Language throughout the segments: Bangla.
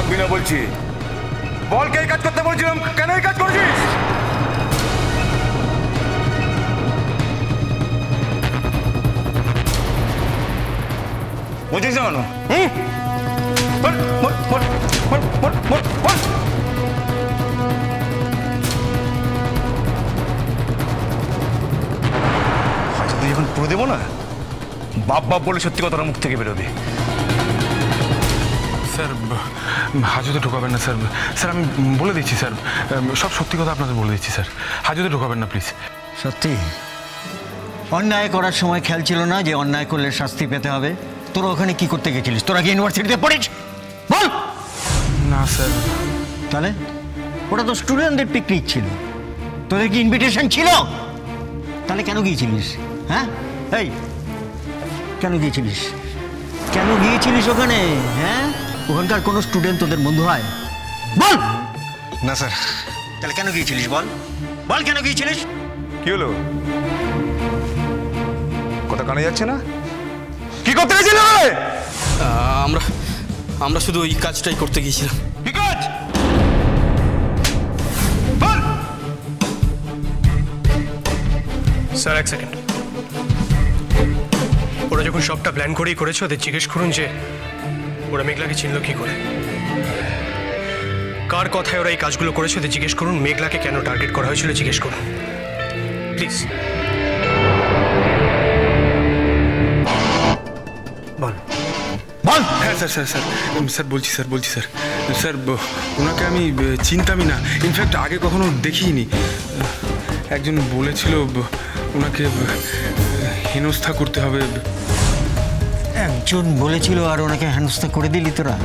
বকবি না বলছি। বল কে কাজ করতে বলছিলাম, কেন এই কাজ করছিস? বলছিস না কেন? তুই যখন পুরো দেবো না, বাপ বাপ বলে সত্যি কথাটা মুখ থেকে বেরোবে। স্যার হাজতে ঢোকাবেন না স্যার। স্যার আমি বলে দিচ্ছি স্যার, সব সত্যি কথা আপনাদের বলে দিচ্ছি স্যার। হাজতে ঢোকাবেন না প্লিজ। সত্যি অন্যায় করার সময় খেয়াল ছিল না যে অন্যায় করলে শাস্তি পেতে হবে? তোরা ওখানে কি করতে গেছিলিস? তোরা কি ইউনিভার্সিটিতে পড়িস? বল। না স্যার। তাহলে ওটা তো স্টুডেন্টদের পিকনিক ছিল, তোদের কি ইনভিটেশন ছিল? তাহলে কেন গিয়েছিলিস? হ্যাঁ এই কেন গিয়েছিলিস? কেন গিয়েছিলিস ওখানে? হ্যাঁ ওখানকার কোনো স্টুডেন্ট তোদের বন্ধু হয়? বল। না স্যার। তাহলে কেন গিয়েছিলিস? বল বল কেন গিয়েছিলিস? কি হলো, কথা কানে যাচ্ছে না? কি করতে গেছিলে? আমরা শুধু ওই কাজটাই করতে গিয়েছিলাম। কি কাজ? স্যার এক সেকেন্ড, ওরা যখন সবটা প্ল্যান করেই করেছে, ওদের জিজ্ঞেস করুন যে ওরা মেঘলাকে চিনল কি করে, কার কথায় ওরা এই কাজগুলো করেছে। ওদের জিজ্ঞেস করুন মেঘলাকে কেন টার্গেট করা হয়েছিল, জিজ্ঞেস করুন প্লিজ। বল বল। হ্যাঁ স্যার স্যার স্যার স্যার বলছি স্যার স্যার ওনাকে আমি চিনতামই না, ইনফ্যাক্ট আগে কখনো দেখিনি। একজন বলেছিল ওনাকে হেনস্থা করতে হবে। একজন বলেছিল আর ওনাকে হেনস্থা করে দিলি তোরা?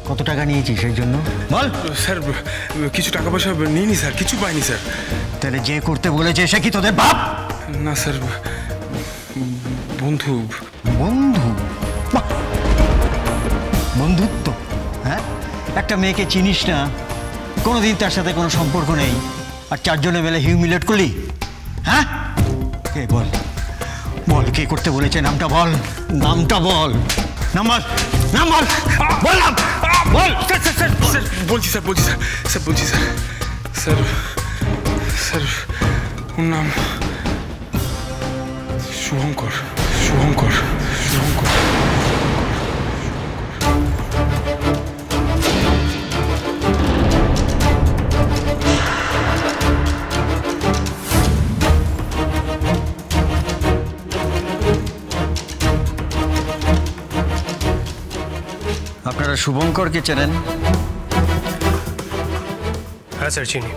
কত টাকা নিয়েছিস সেই জন্য বল? স্যার কিছু টাকা পয়সা নিইনি স্যার, কিছু পাইনি স্যার। তাহলে যে করতে বলেছে সে কি তোদের বাপ? না স্যার, বন্ধু। বন্ধু? বন্ধুত্ব? হ্যাঁ, একটা মেয়েকে চিনিস না, কোনোদিন তার সাথে কোনো সম্পর্ক নেই, আর চারজনে মিলে হিউমিলেট করলি? হ্যাঁ কে বল, বল কে করতে বলেছে? নামটা বল, নামটা বল, নাম বল, নাম বল, বললাম বল। স্যার বলছি স্যার স্যার স্যার ওর নাম শুভঙ্কর। আপনারা শুভঙ্করকে চেনেন? হ্যাঁ স্যার চিনি,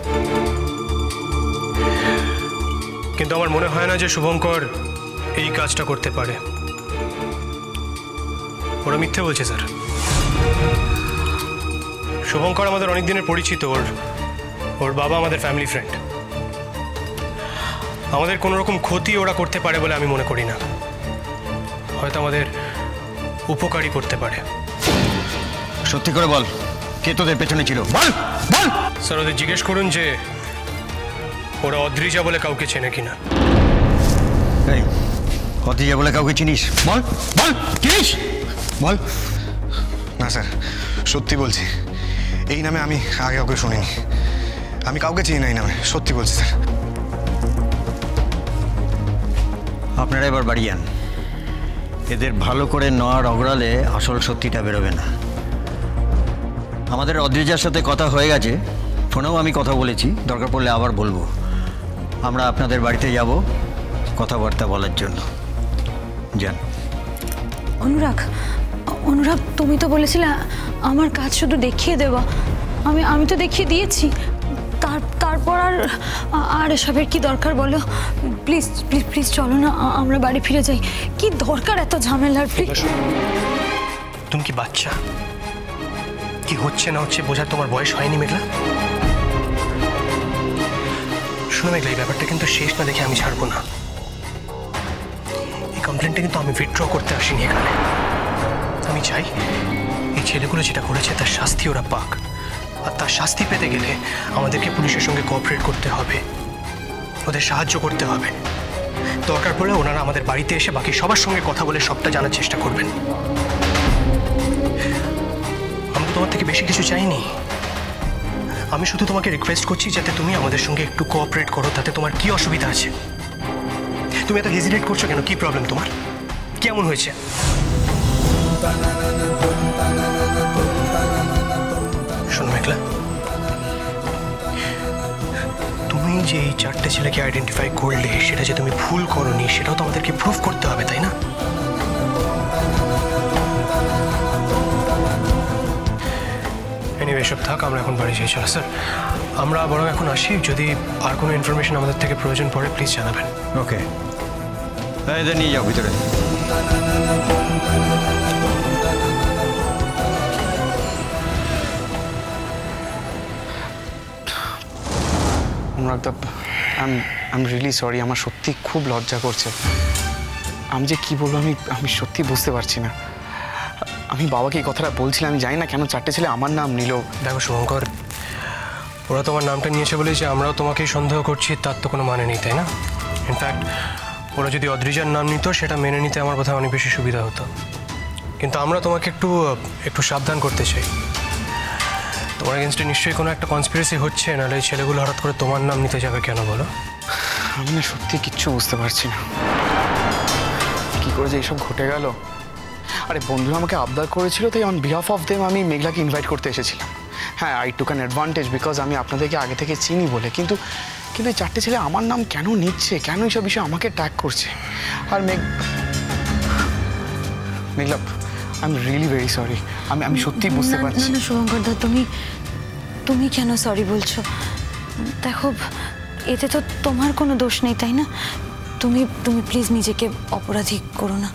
কিন্তু আমার মনে হয় না যে শুভঙ্কর এই কাজটা করতে পারে। ওরা মিথ্যে বলছে স্যার। শুভঙ্কর আমাদের অনেক দিনের পরিচিত, ওর বাবা আমাদের ফ্যামিলি ফ্রেন্ড। আমাদের কোনো রকম ক্ষতি ওরা করতে পারে বলে আমি মনে করি না, হয়তো আমাদের উপকারী করতে পারে। সত্যি করে বল, কে তোদের পেছনে ছিল? বল বল। স্যার ওদের জিজ্ঞেস করুন যে ওরা অদ্রিজা বলে কাউকে চেনে কিনা। এই অদ্রিজা বলে কাউকে চিনিস? বল বল, চিনিস? বল। না স্যার, সত্যি বলছি, এই নামে আমি আগে কাউকে শুনিনি, আমি কাউকে চিনি না এই নামে, সত্যি বলছি স্যার। আপনারা এবার বাড়ি যান, এদের ভালো করে নড় অগড়ালে আসল সত্যিটা বেরোবে না। আমাদের অদ্রিজার সাথে কথা হয়ে গেছে, ফোনেও আমি কথা বলেছি, দরকার পড়লে আবার বলবো। আমরা আপনাদের বাড়িতে যাব কথাবার্তা বলার জন্য। যান। অনুরাগ তুমি তো বলেছিলে আমার কাজ শুধু দেখিয়ে দেওয়া, আমি তো দেখিয়ে দিয়েছি, তারপর আর এসবের কি দরকার বলো? প্লিজ প্লিজ প্লিজ চলো না, আমরা বাড়ি ফিরে যাই। কি দরকার এত ঝামেলার? প্লিজ। তুমি কি বাচ্চা? কি হচ্ছে না হচ্ছে বোঝার তোমার বয়স হয়নি মেঘলা? শোনো মেঘলা, এই ব্যাপারটা কিন্তু শেষ না দেখে আমি ছাড়বো না। এই কমপ্লেনটা কিন্তু আমি উইথড্র করতে আসিনি এখানে। আমি চাই এই ছেলেগুলো যেটা করেছে তার শাস্তি ওরা পাক, আর তার শাস্তি পেতে গেলে আমাদেরকে পুলিশের সঙ্গে কোঅপারেট করতে হবে, ওদের সাহায্য করতে হবে। দরকার পড়লে ওনারা আমাদের বাড়িতে এসে বাকি সবার সঙ্গে কথা বলে সবটা জানার চেষ্টা করবেন। আমরা তোমার থেকে বেশি কিছু চাইনি। আমি শুধু তোমাকে রিকোয়েস্ট করছি যাতে তুমি আমাদের সঙ্গে একটু কোঅপারেট করো। তাতে তোমার কি অসুবিধা আছে? তুমি এত হেজিটেট করছো কেন? কি প্রবলেম তোমার? কেমন হয়েছে? শোনো মেঘলা, তুমি যে এই 4টে ছেলেকে আইডেন্টিফাই করলে সেটা যে তুমি ভুল করোনি সেটাও তো আমাদেরকে প্রুফ করতে হবে, তাই না? এনিওয়ে এসব থাক, আমরা এখন বাড়ি যাই। চলো স্যার, আমরা বরং এখন আসি। যদি আর কোনো ইনফরমেশন আমাদের থেকে প্রয়োজন পড়ে প্লিজ জানাবেন। ওকে, এদের নিয়ে যাও ভিতরে। অনুরাগদা, আই এম রিয়েলি সরি। আমার সত্যি খুব লজ্জা করছে। আমি যে কি বলবো আমি সত্যি বুঝতে পারছি না। আমি বাবাকে এই কথাটা বলছিলাম, আমি জানি না কেন 4টে ছেলে আমার নাম নিল। দেখো শুভঙ্কর, ওরা তোমার নামটা নিয়েছে বলে যে আমরাও তোমাকেই সন্দেহ করছি তার তো কোনো মানে নেই, তাই না? ইনফ্যাক্ট ওরা যদি অদ্রিজার নাম নিত সেটা মেনে নিতে আমার বোধহয় অনেক বেশি সুবিধা হতো। কিন্তু আমরা তোমাকে একটু সাবধান করতে চাই। তোমার এগেনস্টে নিশ্চয়ই কোনো একটা কনস্পিরেসি হচ্ছে, নাহলে এই ছেলেগুলো হঠাৎ করে তোমার নাম নিতে যাবে কেন বলো? আমি না সত্যি কিচ্ছু বুঝতে পারছি না কী করে যে এইসব ঘটে গেল। আরে বন্ধুরা আমাকে আবদার করেছিল, তাই অন বিহাফ অফ দেম আমি মেঘলাকে ইনভাইট করতে এসেছিলাম। হ্যাঁ, I took an advantage because আমি আপনাদেরকে আগে থেকে চিনি বলে। কিন্তু এই 4টে ছেলে আমার নাম কেন নিচ্ছে, কেন এইসব বিষয়ে আমাকে ট্যাগ করছে? আর Meghla, I am really very sorry. আমি সত্যি বুঝতে পারছি না শুভঙ্কর দা, তুমি কেন সরি বলছো? দেখো, এতে তো তোমার কোনো দোষ নেই, তাই না? তুমি প্লিজ নিজেকে অপরাধী করো না।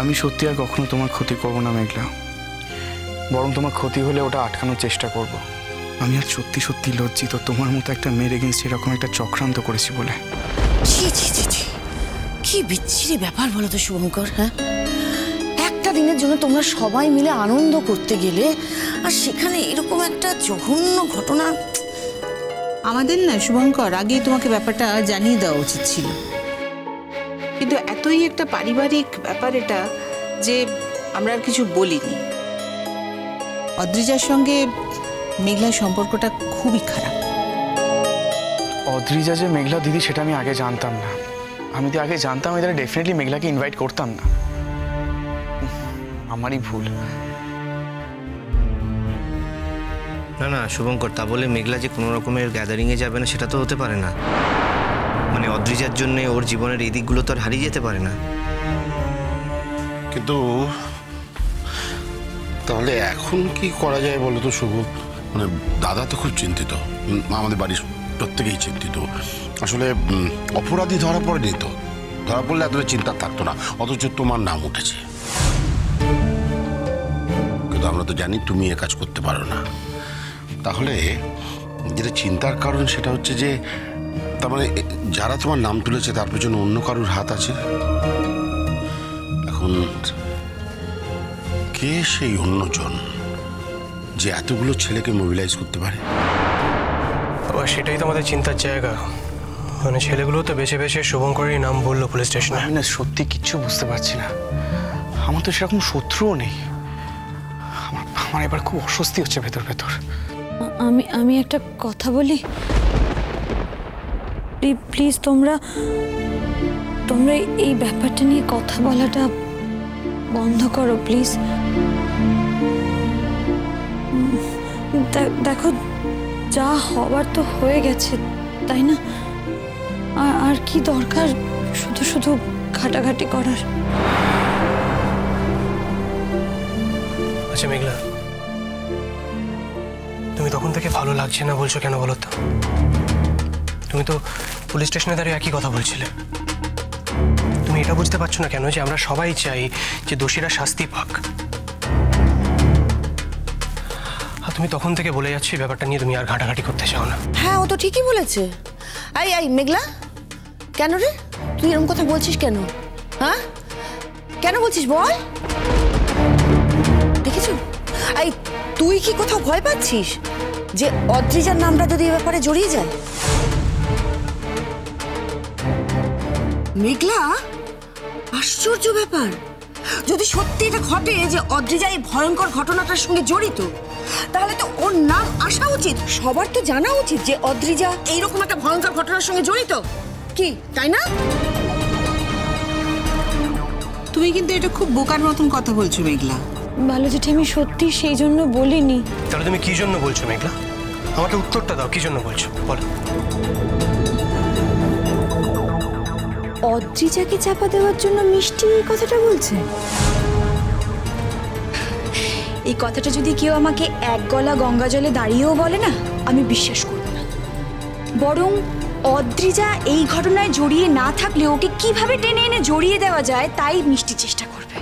আমি সত্যি আর কখনো তোমার ক্ষতি করবো না মেঘলা, বরং তোমার ক্ষতি হলে ওটা আটকানোর চেষ্টা করব। আমি আর সত্যি লজ্জিত তোমার মতো একটা মেয়ের এগেন্স্ট এরকম একটা চক্রান্ত করেছি বলে। ছি ছি ছি ছি, কি বিচ্ছিরি ব্যাপার বলো তো শুভঙ্কর। হ্যাঁ, একটা দিনের জন্য তোমরা সবাই মিলে আনন্দ করতে গেলে আর সেখানে এরকম একটা জঘন্য ঘটনা। আমাদের না শুভঙ্কর, আগে তোমাকে ব্যাপারটা জানিয়ে দেওয়া উচিত ছিল, কিন্তু এতই একটা পারিবারিক ব্যাপার এটা যে আমরা আর কিছু বলিনি। অদ্রিজার সঙ্গে মেঘলার সম্পর্কটা খুবই খারাপ। অদ্রিজা যে মেঘলা দিদি সেটা আমি আগে জানতাম না। আমি তো আগে জানতাম আমি তাহলে ডেফিনেটলি মেঘলাকে ইনভাইট করতাম না। আমারই ভুল। না শুভঙ্কর, তা বলে মেঘলা যে কোনো রকমের গ্যাদারিংয়ে যাবে না সেটা তো হতে পারে না। মানে অদ্রিজার জন্য ওর জীবনের এই দিকগুলো তো আর হারিয়ে যেতে পারে না। কিন্তু তাহলে এখন কি করা যায় বলো তো শুভ? মানে দাদা তো খুব চিন্তিত, আমাদের বাড়ির প্রত্যেকেই চিন্তিত। আসলে অপরাধী ধরা পড়েনি তো, ধরা পড়লে এতটা চিন্তা থাকতো না, অথচ তোমার নাম উঠেছে। কিন্তু আমরা তো জানি তুমি এ কাজ করতে পারো না। তাহলে যেটা চিন্তার কারণ সেটা হচ্ছে যে তার মানে যারা তোমার নাম তুলেছে তার পেছনে অন্য কারোর হাত আছে। এখন কে সেই অন্যজন যে এতগুলো ছেলেকে মোবিলাইজ করতে পারে? সেটাই তো আমাদের চিন্তার জায়গা। মানে ছেলেগুলো তো বেছে বেছে শুভঙ্করেরই নাম বললো পুলিশ স্টেশনে। আমি না সত্যি কিচ্ছু বুঝতে পারছি না। আমার তো সেরকম শত্রুও নেই। আমার এবার খুব অস্বস্তি হচ্ছে ভেতর। আমি একটা কথা বলি প্লিজ। তোমরা এই ব্যাপারটা নিয়ে কথা বলাটা বন্ধ করো প্লিজ। দেখো, যা হবার তো হয়ে গেছে, তাই না? আর কি দরকার শুধু ঘাটাঘাটি করার? আচ্ছা মেঘলা, তুমি তখন থেকে ভালো লাগছে না বলছো কেন বলো তো? তুমি তো পুলিশ স্টেশনে দাঁড়িয়ে একই কথা বলছিলে। তুমি এটা বুঝতে পারছো না কেন যে আমরা সবাই চাই যে দোষীরা শাস্তি পাক? আর তুমি তখন থেকে বলে যাচ্ছি ব্যাপারটা নিয়ে তুমি আর ঘাটাঘাটি করতে চাও না। হ্যাঁ, ও তো ঠিকই বলেছে। এই মেঘলা, কেন রে তুই এরকম কথা বলছিস কেন? হ্যাঁ, কেন বলছিস বল? দেখেছো, তুই কি কোথাও ভয় পাচ্ছিস যে অদ্রিজার নামটা যদি এ ব্যাপারে জড়িয়ে যায়? মেঘলা, আশ্চর্য ব্যাপার। যদি সত্যি এটা ঘটে যে অদ্রিজা এই ভয়ঙ্কর ঘটনাটার সঙ্গে জড়িত, তাহলে তো ওর নাম আসা উচিত। সবার তো জানা উচিত যে অদ্রিজা এইরকম একটা ভয়ঙ্কর ঘটনার সঙ্গে জড়িত, কি তাই না? তুমি কিন্তু এটা খুব বোকার মতন কথা বলছো মেঘলা। ভালো জেঠি, আমি সত্যি সেই জন্য বলিনি। তাহলে তুমি কি জন্য বলছো মেঘলা? আমাকে উত্তরটা দাও, কি জন্য বলছো বলো। অদ্রিজাকে চাপা দেওয়ার জন্য মিষ্টি এই কথাটা বলছে। এই কথাটা যদি কেউ আমাকে এক গলা গঙ্গা জলে দাঁড়িয়েও বলে না, আমি বিশ্বাস করব না। বরং অদ্রিজা এই ঘটনায় জড়িয়ে না থাকলে ওকে কিভাবে টেনে এনে জড়িয়ে দেওয়া যায় তাই মিষ্টি চেষ্টা করবে।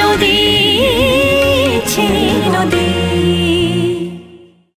নদী